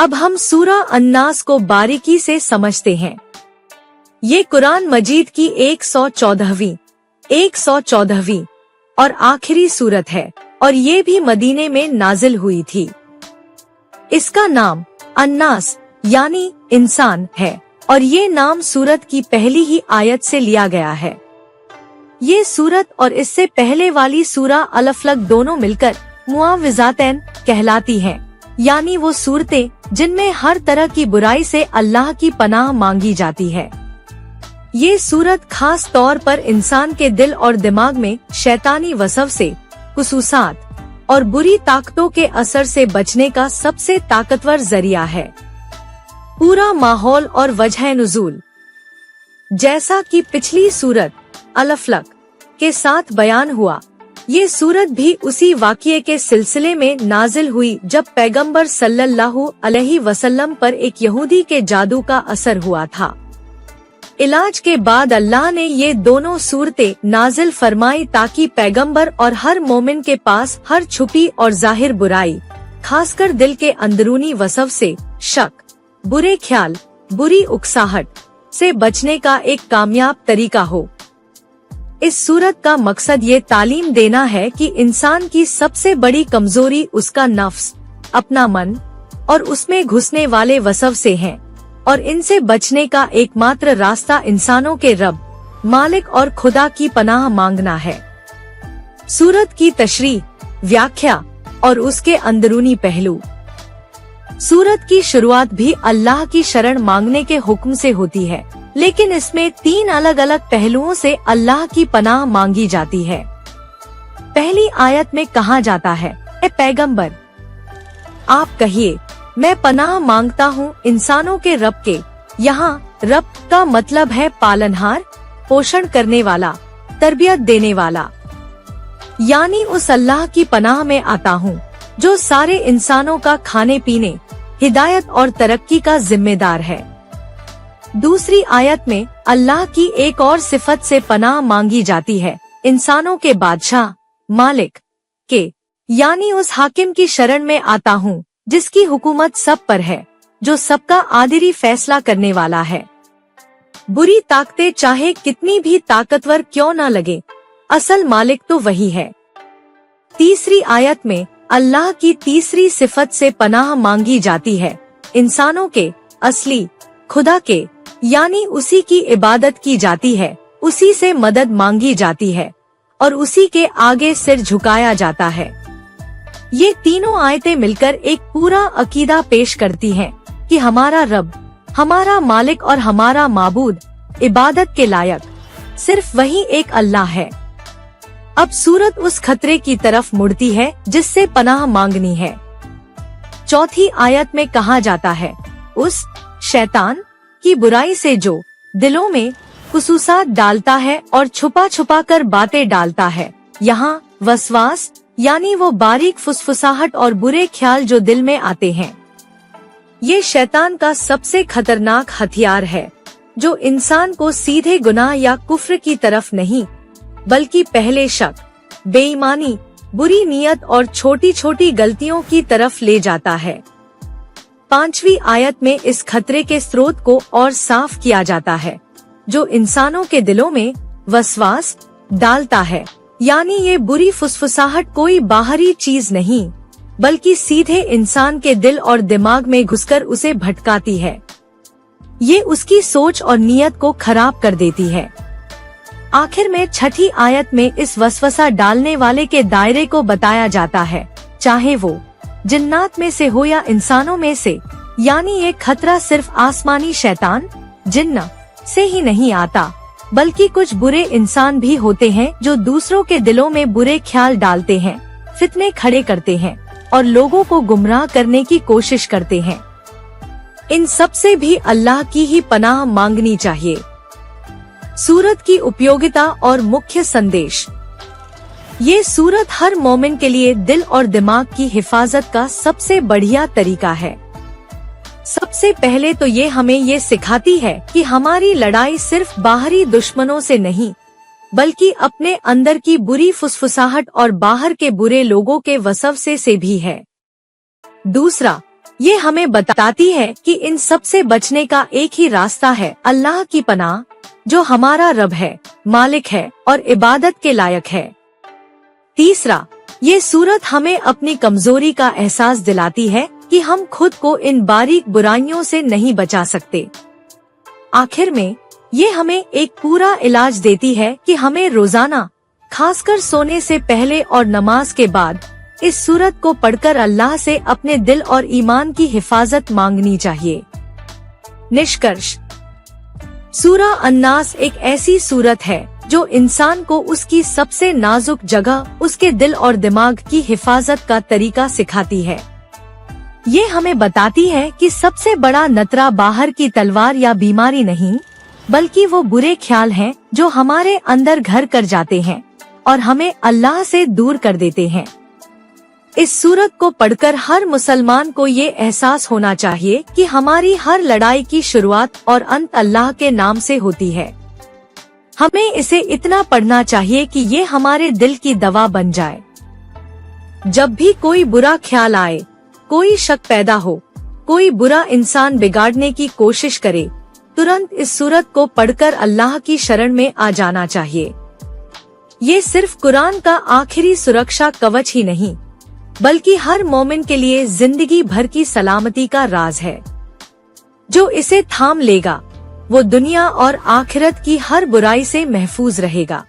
अब हम सूरा अन्नास को बारीकी से समझते हैं। ये कुरान मजीद की 114वीं और आखिरी सूरत है और ये भी मदीने में नाजिल हुई थी। इसका नाम अन्नास यानी इंसान है और ये नाम सूरत की पहली ही आयत से लिया गया है। ये सूरत और इससे पहले वाली सूरा अल-फलक दोनों मिलकर मुआविज़ातैन कहलाती हैं, यानी वो सूरतें जिनमें हर तरह की बुराई से अल्लाह की पनाह मांगी जाती है। ये सूरत खास तौर पर इंसान के दिल और दिमाग में शैतानी वसव से, कुसूसात और बुरी ताकतों के असर से बचने का सबसे ताकतवर जरिया है। पूरा माहौल और वजह नुज़ूल। जैसा कि पिछली सूरत अल-फलक के साथ बयान हुआ, ये सूरत भी उसी वाक़ये के सिलसिले में नाजिल हुई जब पैगंबर सल्लल्लाहु अलैहि वसल्लम पर एक यहूदी के जादू का असर हुआ था। इलाज के बाद अल्लाह ने ये दोनों सूरतें नाजिल फरमाई ताकि पैगंबर और हर मोमिन के पास हर छुपी और जाहिर बुराई, खासकर दिल के अंदरूनी वसव से, शक, बुरे ख्याल, बुरी उकसाहट से बचने का एक कामयाब तरीका हो। इस सूरत का मकसद ये तालीम देना है कि इंसान की सबसे बड़ी कमजोरी उसका नफ्स, अपना मन और उसमें घुसने वाले वसव से हैं और इनसे बचने का एकमात्र रास्ता इंसानों के रब, मालिक और खुदा की पनाह मांगना है। सूरत की तशरीह, व्याख्या और उसके अंदरूनी पहलू। सूरत की शुरुआत भी अल्लाह की शरण मांगने के हुक्म से होती है, लेकिन इसमें 3 अलग अलग पहलुओं से अल्लाह की पनाह मांगी जाती है। पहली आयत में कहा जाता है, ए पैगंबर, आप कहिए, मैं पनाह मांगता हूँ इंसानों के रब के। यहाँ रब का मतलब है पालनहार, पोषण करने वाला, तरबियत देने वाला, यानी उस अल्लाह की पनाह में आता हूँ जो सारे इंसानों का खाने पीने, हिदायत और तरक्की का जिम्मेदार है। दूसरी आयत में अल्लाह की एक और सिफत से पनाह मांगी जाती है, इंसानों के बादशाह, मालिक के, यानी उस हाकिम की शरण में आता हूँ जिसकी हुकूमत सब पर है, जो सबका आदिरी फैसला करने वाला है। बुरी ताकतें चाहे कितनी भी ताकतवर क्यों न लगे, असल मालिक तो वही है। तीसरी आयत में अल्लाह की तीसरी सिफत से पनाह मांगी जाती है, इंसानों के असली खुदा के, यानी उसी की इबादत की जाती है, उसी से मदद मांगी जाती है और उसी के आगे सिर झुकाया जाता है। ये तीनों आयतें मिलकर एक पूरा अकीदा पेश करती हैं कि हमारा रब, हमारा मालिक और हमारा माबूद, इबादत के लायक सिर्फ वही एक अल्लाह है। अब सूरत उस खतरे की तरफ मुड़ती है जिससे पनाह मांगनी है। चौथी आयत में कहा जाता है, उस शैतान की बुराई से जो दिलों में कुसूसात डालता है और छुपा छुपा कर बातें डालता है। यहाँ वसवास यानी वो बारीक फुसफुसाहट और बुरे ख्याल जो दिल में आते हैं। ये शैतान का सबसे खतरनाक हथियार है जो इंसान को सीधे गुनाह या कुफ्र की तरफ नहीं, बल्कि पहले शक, बेईमानी, बुरी नीयत और छोटी छोटी गलतियों की तरफ ले जाता है। 5वीं आयत में इस खतरे के स्रोत को और साफ किया जाता है जो इंसानों के दिलों में वसवास डालता है, यानी ये बुरी फुसफुसाहट कोई बाहरी चीज नहीं, बल्कि सीधे इंसान के दिल और दिमाग में घुसकर उसे भटकाती है। ये उसकी सोच और नीयत को खराब कर देती है। आखिर में 6ठी आयत में इस वसवसा डालने वाले के दायरे को बताया जाता है, चाहे वो जिन्नात में से हो या इंसानों में से, यानी ये खतरा सिर्फ आसमानी शैतान, जिन्न से ही नहीं आता, बल्कि कुछ बुरे इंसान भी होते हैं जो दूसरों के दिलों में बुरे ख्याल डालते हैं, फितने खड़े करते हैं और लोगों को गुमराह करने की कोशिश करते हैं। इन सब से भी अल्लाह की ही पनाह मांगनी चाहिए। सूरत की उपयोगिता और मुख्य संदेश। ये सूरत हर मोमिन के लिए दिल और दिमाग की हिफाजत का सबसे बढ़िया तरीका है। सबसे पहले तो ये हमें ये सिखाती है कि हमारी लड़ाई सिर्फ बाहरी दुश्मनों से नहीं, बल्कि अपने अंदर की बुरी फुसफुसाहट और बाहर के बुरे लोगों के वसवसे से भी है। दूसरा, ये हमें बताती है कि इन सब से बचने का एक ही रास्ता है, अल्लाह की पनाह, जो हमारा रब है, मालिक है और इबादत के लायक है। तीसरा, ये सूरत हमें अपनी कमजोरी का एहसास दिलाती है कि हम खुद को इन बारीक बुराइयों से नहीं बचा सकते। आखिर में ये हमें एक पूरा इलाज देती है कि हमें रोजाना, खासकर सोने से पहले और नमाज के बाद, इस सूरत को पढ़कर अल्लाह से अपने दिल और ईमान की हिफाजत मांगनी चाहिए। निष्कर्ष, सूरा अन्नास एक ऐसी सूरत है जो इंसान को उसकी सबसे नाजुक जगह, उसके दिल और दिमाग की हिफाजत का तरीका सिखाती है। ये हमें बताती है कि सबसे बड़ा नतरा बाहर की तलवार या बीमारी नहीं, बल्कि वो बुरे ख्याल हैं जो हमारे अंदर घर कर जाते हैं और हमें अल्लाह से दूर कर देते हैं। इस सूरत को पढ़कर हर मुसलमान को ये एहसास होना चाहिए कि हमारी हर लड़ाई की शुरुआत और अंत अल्लाह के नाम से होती है। हमें इसे इतना पढ़ना चाहिए कि ये हमारे दिल की दवा बन जाए। जब भी कोई बुरा ख्याल आए, कोई शक पैदा हो, कोई बुरा इंसान बिगाड़ने की कोशिश करे, तुरंत इस सूरत को पढ़कर अल्लाह की शरण में आ जाना चाहिए। ये सिर्फ कुरान का आखिरी सुरक्षा कवच ही नहीं, बल्कि हर मोमिन के लिए जिंदगी भर की सलामती का राज है। जो इसे थाम लेगा, वो दुनिया और आखिरत की हर बुराई से महफूज रहेगा।